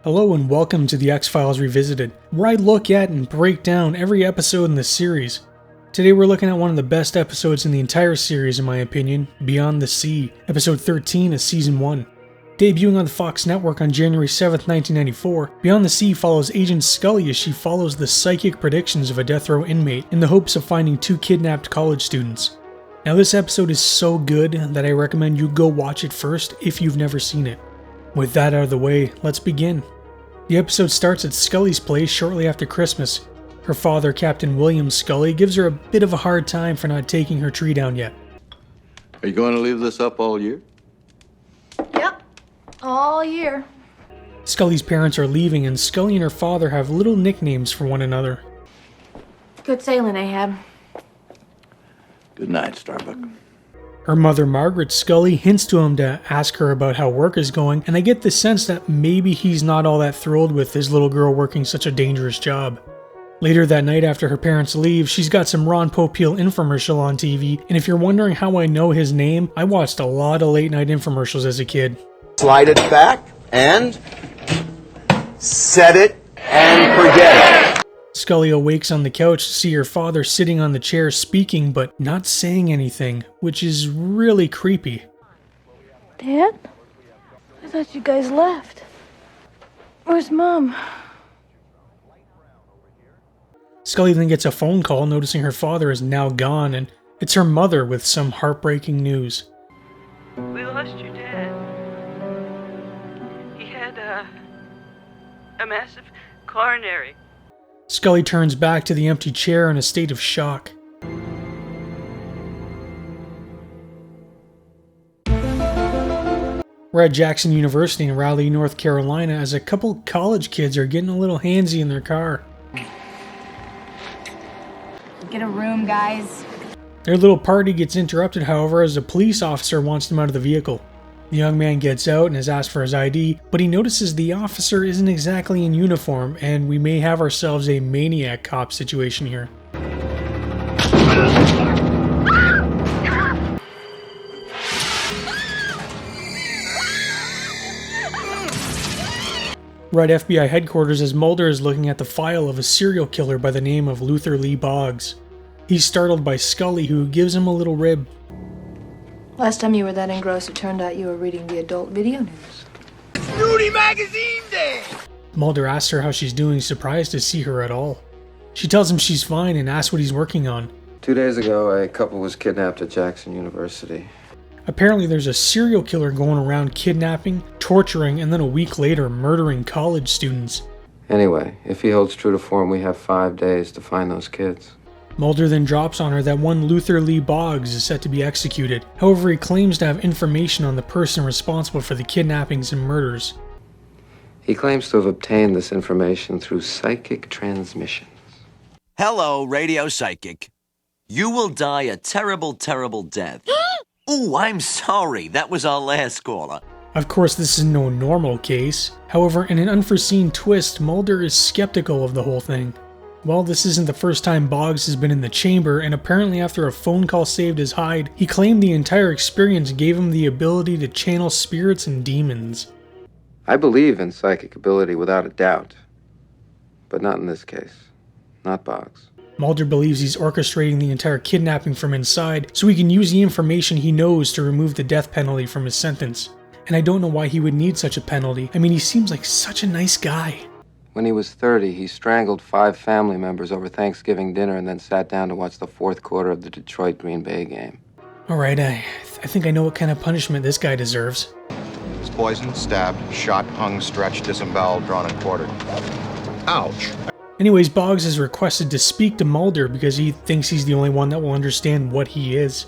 Hello and welcome to the X-Files Revisited, where I look at and break down every episode in this series. Today we're looking at one of the best episodes in the entire series in my opinion, Beyond the Sea, episode 13 of season 1. Debuting on the Fox network on January 7th, 1994, Beyond the Sea follows Agent Scully as she follows the psychic predictions of a death row inmate in the hopes of finding two kidnapped college students. Now this episode is so good that I recommend you go watch it first if you've never seen it. With that out of the way, let's begin. The episode starts at Scully's place shortly after Christmas. Her father, Captain William Scully, gives her a bit of a hard time for not taking her tree down yet. Are you going to leave this up all year? Yep, all year. Scully's parents are leaving and Scully and her father have little nicknames for one another. Good sailing, Ahab. Good night, Starbuck. Her mother, Margaret Scully, hints to him to ask her about how work is going, and I get the sense that maybe he's not all that thrilled with his little girl working such a dangerous job. Later that night after her parents leave, she's got some Ron Popeil infomercial on TV, and if you're wondering how I know his name, I watched a lot of late night infomercials as a kid. Slide it back and set it and forget it. Scully awakes on the couch to see her father sitting on the chair speaking but not saying anything, which is really creepy. Dad? I thought you guys left. Where's Mom? Scully then gets a phone call noticing her father is now gone, and it's her mother with some heartbreaking news. We lost your dad. He had a massive coronary. Scully turns back to the empty chair in a state of shock. We're at Jackson University in Raleigh, North Carolina, as a couple college kids are getting a little handsy in their car. Get a room, guys. Their little party gets interrupted, however, as a police officer wants them out of the vehicle. The young man gets out and is asked for his ID, but he notices the officer isn't exactly in uniform, and we may have ourselves a maniac cop situation here. We're at FBI headquarters as Mulder is looking at the file of a serial killer by the name of Luther Lee Boggs. He's startled by Scully, who gives him a little rib. Last time you were that engrossed, it turned out you were reading the adult video news. Snooty Magazine Day! Mulder asks her how she's doing, surprised to see her at all. She tells him she's fine and asks what he's working on. 2 days ago, a couple was kidnapped at Jackson University. Apparently there's a serial killer going around kidnapping, torturing, and then a week later murdering college students. Anyway, if he holds true to form, we have 5 days to find those kids. Mulder then drops on her that one Luther Lee Boggs is set to be executed. However, he claims to have information on the person responsible for the kidnappings and murders. He claims to have obtained this information through psychic transmissions. Hello, Radio Psychic. You will die a terrible, terrible death. Ooh, I'm sorry. That was our last caller. Of course, this is no normal case. However, in an unforeseen twist, Mulder is skeptical of the whole thing. Well, this isn't the first time Boggs has been in the chamber, and apparently after a phone call saved his hide, he claimed the entire experience gave him the ability to channel spirits and demons. I believe in psychic ability without a doubt. But not in this case. Not Boggs. Mulder believes he's orchestrating the entire kidnapping from inside, so he can use the information he knows to remove the death penalty from his sentence. And I don't know why he would need such a penalty. I mean, he seems like such a nice guy. When he was 30, he strangled 5 family members over Thanksgiving dinner and then sat down to watch the fourth quarter of the Detroit-Green Bay game. Alright, I think I know what kind of punishment this guy deserves. He was poisoned, stabbed, shot, hung, stretched, disemboweled, drawn, and quartered. Ouch. Anyways, Boggs is requested to speak to Mulder because he thinks he's the only one that will understand what he is.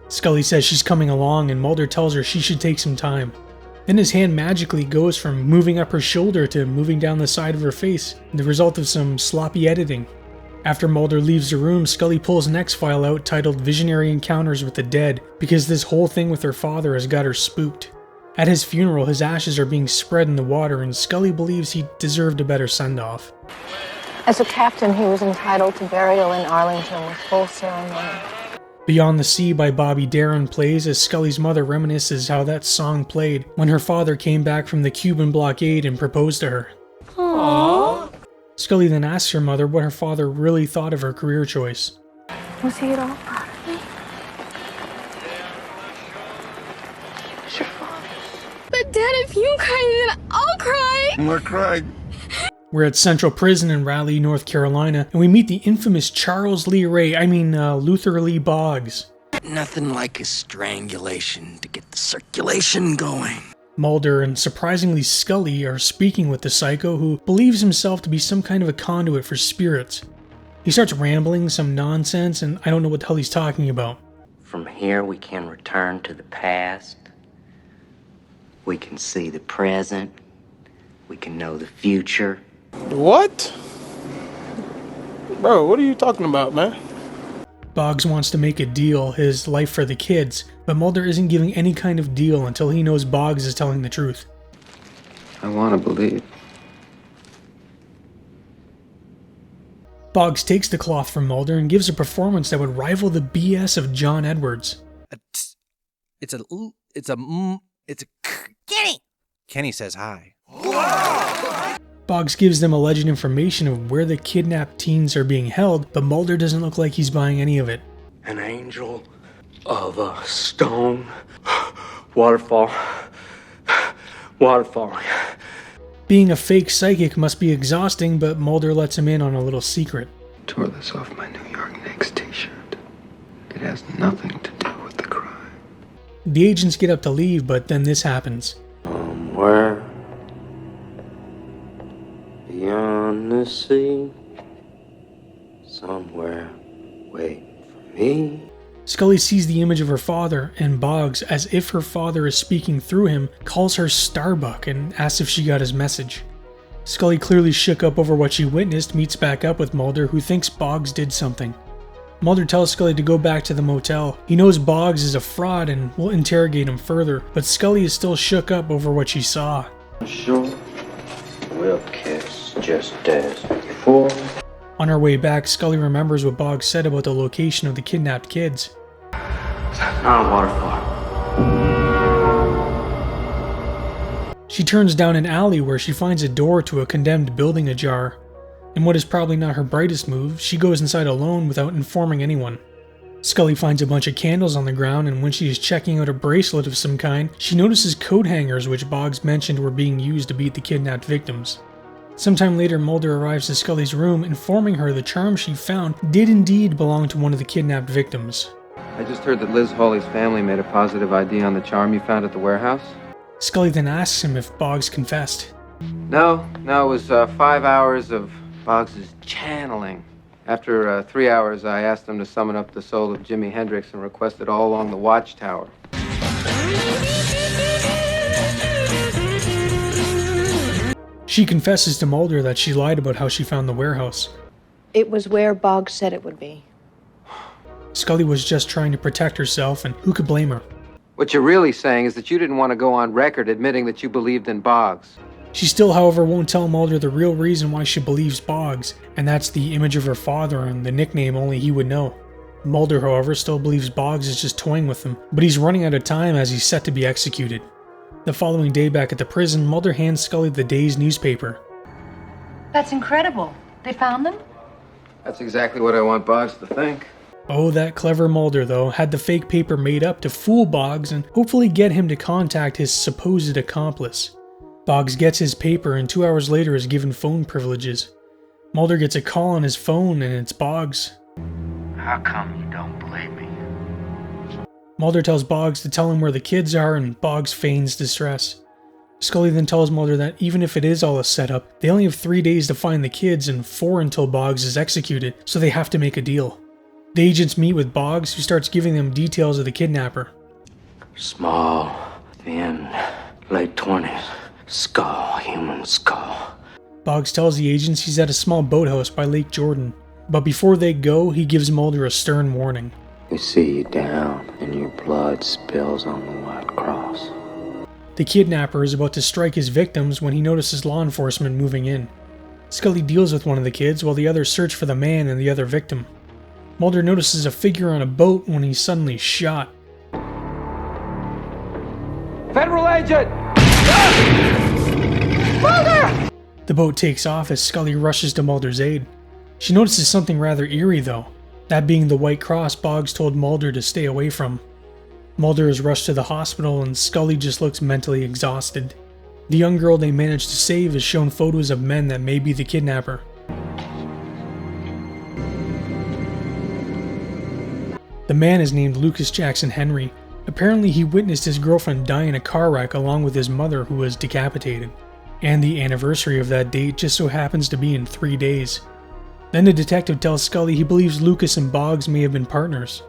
Scully says she's coming along and Mulder tells her she should take some time. Then his hand magically goes from moving up her shoulder to moving down the side of her face, the result of some sloppy editing. After Mulder leaves the room, Scully pulls an X-file out titled Visionary Encounters with the Dead because this whole thing with her father has got her spooked. At his funeral, his ashes are being spread in the water and Scully believes he deserved a better send-off. As a captain, he was entitled to burial in Arlington with full ceremony. Beyond the Sea by Bobby Darin plays as Scully's mother reminisces how that song played when her father came back from the Cuban blockade and proposed to her. Aww. Scully then asks her mother what her father really thought of her career choice. Was he at all proud of me? It's your father. But Dad, if you cry, then I'll cry. We're crying. We're at Central Prison in Raleigh, North Carolina, and we meet the infamous Luther Lee Boggs. Nothing like a strangulation to get the circulation going. Mulder and surprisingly Scully are speaking with the psycho who believes himself to be some kind of a conduit for spirits. He starts rambling some nonsense and I don't know what the hell he's talking about. From here we can return to the past. We can see the present. We can know the future. What? Bro, what are you talking about, man? Boggs wants to make a deal, his life for the kids, but Mulder isn't giving any kind of deal until he knows Boggs is telling the truth. I want to believe. Boggs takes the cloth from Mulder and gives a performance that would rival the BS of John Edwards. It's a Kenny. Kenny says hi. Boggs gives them alleged information of where the kidnapped teens are being held, but Mulder doesn't look like he's buying any of it. An angel of a stone. Waterfall. Waterfalling. Being a fake psychic must be exhausting, but Mulder lets him in on a little secret. Tore this off my New York Knicks t-shirt. It has nothing to do with the crime. The agents get up to leave, but then this happens. Somewhere beyond the sea, somewhere waiting for me. Scully sees the image of her father, and Boggs, as if her father is speaking through him, calls her Starbuck and asks if she got his message. Scully, clearly shook up over what she witnessed, meets back up with Mulder, who thinks Boggs did something. Mulder tells Scully to go back to the motel. He knows Boggs is a fraud and will interrogate him further, but Scully is still shook up over what she saw. Sure, we'll kiss just as before. On her way back, Scully remembers what Boggs said about the location of the kidnapped kids. Not a waterfall. She turns down an alley where she finds a door to a condemned building ajar. In what is probably not her brightest move, she goes inside alone without informing anyone. Scully finds a bunch of candles on the ground, and when she is checking out a bracelet of some kind, she notices coat hangers which Boggs mentioned were being used to beat the kidnapped victims. Sometime later, Mulder arrives to Scully's room, informing her the charm she found did indeed belong to one of the kidnapped victims. I just heard that Liz Hawley's family made a positive ID on the charm you found at the warehouse. Scully then asks him if Boggs confessed. No, it was 5 hours of Boggs' channeling. After 3 hours, I asked him to summon up the soul of Jimi Hendrix and request it all along the watchtower. She confesses to Mulder that she lied about how she found the warehouse. It was where Boggs said it would be. Scully was just trying to protect herself, and who could blame her? What you're really saying is that you didn't want to go on record admitting that you believed in Boggs. She still, however, won't tell Mulder the real reason why she believes Boggs, and that's the image of her father and the nickname only he would know. Mulder, however, still believes Boggs is just toying with him, but he's running out of time as he's set to be executed. The following day back at the prison, Mulder hands Scully the day's newspaper. That's incredible. They found them? That's exactly what I want Boggs to think. Oh, that clever Mulder, though, had the fake paper made up to fool Boggs and hopefully get him to contact his supposed accomplice. Boggs gets his paper and 2 hours later is given phone privileges. Mulder gets a call on his phone and it's Boggs. How come you don't believe me? Mulder tells Boggs to tell him where the kids are, and Boggs feigns distress. Scully then tells Mulder that even if it is all a setup, they only have 3 days to find the kids and 4 until Boggs is executed, so they have to make a deal. The agents meet with Boggs, who starts giving them details of the kidnapper. Small, thin, late 20s. Skull, human skull. Boggs tells the agents he's at a small boathouse by Lake Jordan, but before they go, he gives Mulder a stern warning. We see you down, and your blood spills on the white cross. The kidnapper is about to strike his victims when he notices law enforcement moving in. Scully deals with one of the kids while the others search for the man and the other victim. Mulder notices a figure on a boat when he's suddenly shot. Federal agent! Mulder! The boat takes off as Scully rushes to Mulder's aid. She notices something rather eerie though, that being the white cross Boggs told Mulder to stay away from. Mulder is rushed to the hospital and Scully just looks mentally exhausted. The young girl they managed to save is shown photos of men that may be the kidnapper. The man is named Lucas Jackson Henry. Apparently he witnessed his girlfriend die in a car wreck along with his mother who was decapitated. And the anniversary of that date just so happens to be in 3 days. Then the detective tells Scully he believes Lucas and Boggs may have been partners.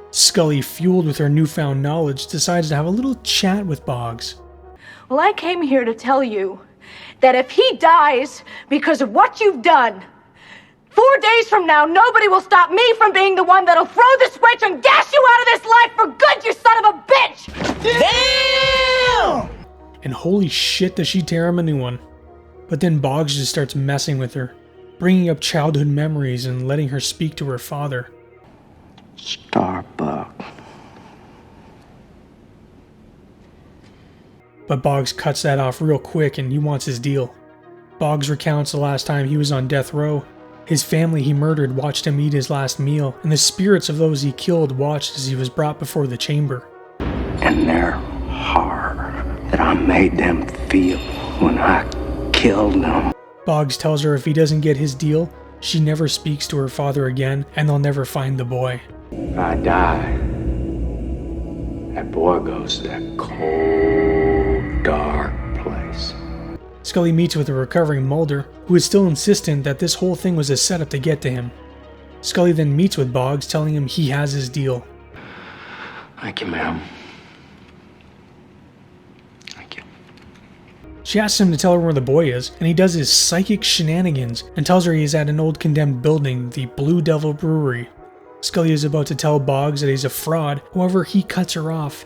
Scully, fueled with her newfound knowledge, decides to have a little chat with Boggs. Well, I came here to tell you that if he dies because of what you've done, 4 days from now, nobody will stop me from being the one that'll throw the switch and gas you out of this life for good, you son of a bitch! Damn! And holy shit does she tear him a new one. But then Boggs just starts messing with her, bringing up childhood memories and letting her speak to her father. Starbuck. But Boggs cuts that off real quick and he wants his deal. Boggs recounts the last time he was on death row. His family he murdered watched him eat his last meal, and the spirits of those he killed watched as he was brought before the chamber. And their horror that I made them feel when I killed them. Boggs tells her if he doesn't get his deal, she never speaks to her father again, and they'll never find the boy. If I die, that boy goes to that cold, dark place. Scully meets with a recovering Mulder, who is still insistent that this whole thing was a setup to get to him. Scully then meets with Boggs, telling him he has his deal. Thank you, ma'am. She asks him to tell her where the boy is, and he does his psychic shenanigans and tells her he is at an old condemned building, the Blue Devil Brewery. Scully is about to tell Boggs that he's a fraud, however he cuts her off.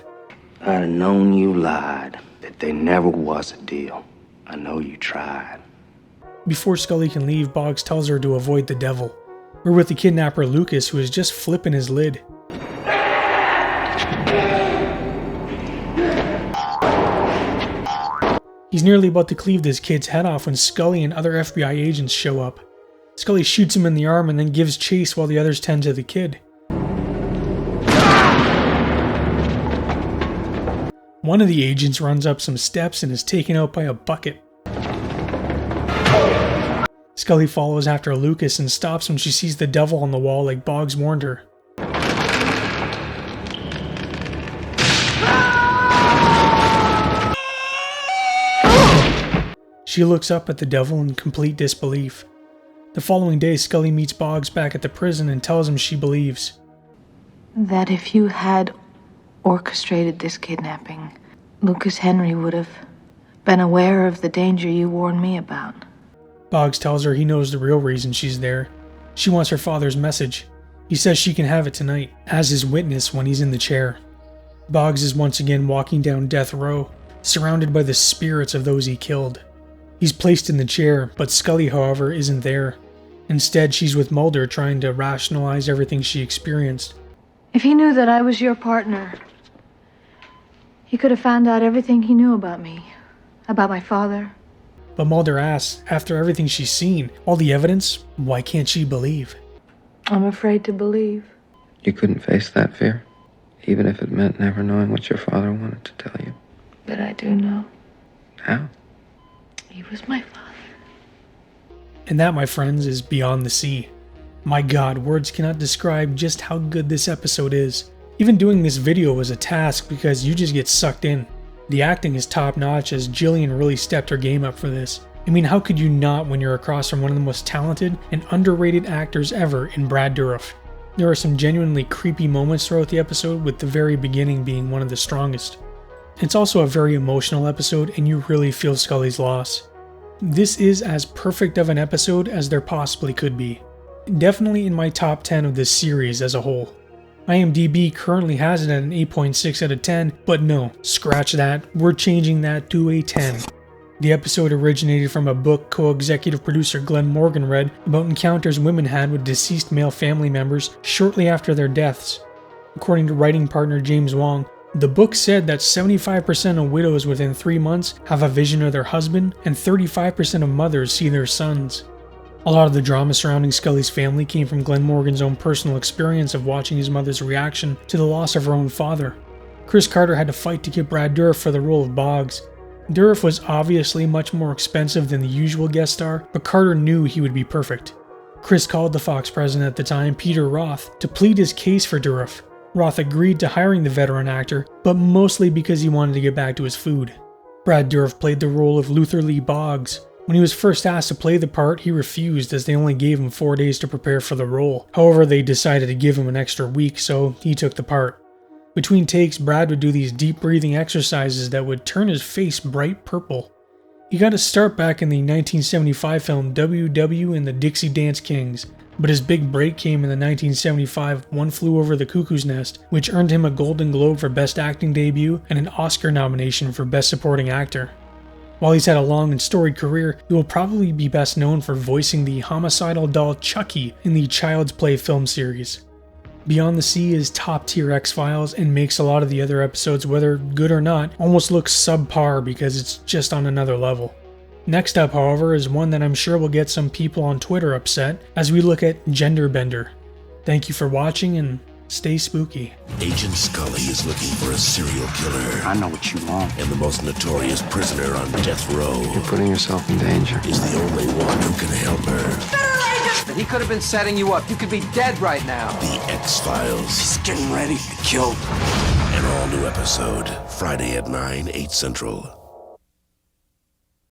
I'd have known you lied, that there never was a deal. I know you tried. Before Scully can leave, Boggs tells her to avoid the devil. We're with the kidnapper Lucas, who is just flipping his lid. He's nearly about to cleave this kid's head off when Scully and other FBI agents show up. Scully shoots him in the arm and then gives chase while the others tend to the kid. One of the agents runs up some steps and is taken out by a bucket. Scully follows after Lucas and stops when she sees the devil on the wall like Boggs warned her. She looks up at the devil in complete disbelief. The following day, Scully meets Boggs back at the prison and tells him she believes that if you had orchestrated this kidnapping, Lucas Henry would have been aware of the danger you warned me about. Boggs tells her he knows the real reason she's there. She wants her father's message. He says she can have it tonight, as his witness when he's in the chair. Boggs is once again walking down death row, surrounded by the spirits of those he killed. He's placed in the chair, but Scully, however, isn't there. Instead, she's with Mulder trying to rationalize everything she experienced. If he knew that I was your partner, he could have found out everything he knew about me, about my father. But Mulder asks, after everything she's seen, all the evidence, why can't she believe? I'm afraid to believe. You couldn't face that fear, even if it meant never knowing what your father wanted to tell you. But I do know. How? He was my father. And that, my friends, is Beyond the Sea. My god, words cannot describe just how good this episode is. Even doing this video was a task because you just get sucked in. The acting is top notch as Jillian really stepped her game up for this. I mean, how could you not when you're across from one of the most talented and underrated actors ever in Brad Dourif? There are some genuinely creepy moments throughout the episode, with the very beginning being one of the strongest. It's also a very emotional episode and you really feel Scully's loss. This is as perfect of an episode as there possibly could be. Definitely in my top 10 of this series as a whole. IMDb currently has it at an 8.6 out of 10, but no, scratch that, we're changing that to a 10. The episode originated from a book co-executive producer Glenn Morgan read about encounters women had with deceased male family members shortly after their deaths. According to writing partner James Wong, the book said that 75% of widows within 3 months have a vision of their husband, and 35% of mothers see their sons. A lot of the drama surrounding Scully's family came from Glenn Morgan's own personal experience of watching his mother's reaction to the loss of her own father. Chris Carter had to fight to get Brad Dourif for the role of Boggs. Dourif was obviously much more expensive than the usual guest star, but Carter knew he would be perfect. Chris called the Fox president at the time, Peter Roth, to plead his case for Dourif. Roth agreed to hiring the veteran actor, but mostly because he wanted to get back to his food. Brad Dourif played the role of Luther Lee Boggs. When he was first asked to play the part, he refused as they only gave him 4 days to prepare for the role. However, they decided to give him an extra week, so he took the part. Between takes, Brad would do these deep breathing exercises that would turn his face bright purple. He got his start back in the 1975 film W.W. and the Dixie Dance Kings, but his big break came in the 1975 One Flew Over the Cuckoo's Nest, which earned him a Golden Globe for Best Acting Debut and an Oscar nomination for Best Supporting Actor. While he's had a long and storied career, he will probably be best known for voicing the homicidal doll Chucky in the Child's Play film series. Beyond the Sea is top-tier X-Files and makes a lot of the other episodes, whether good or not, almost look subpar because it's just on another level. Next up, however, is one that I'm sure will get some people on Twitter upset as we look at Gender Bender. Thank you for watching and stay spooky. Agent Scully is looking for a serial killer. I know what you want. And the most notorious prisoner on death row. You're putting yourself in danger. Is the only one who can help her. He could have been setting you up. You could be dead right now. The X-Files. He's getting ready to kill. An all-new episode, Friday at 9, 8 Central.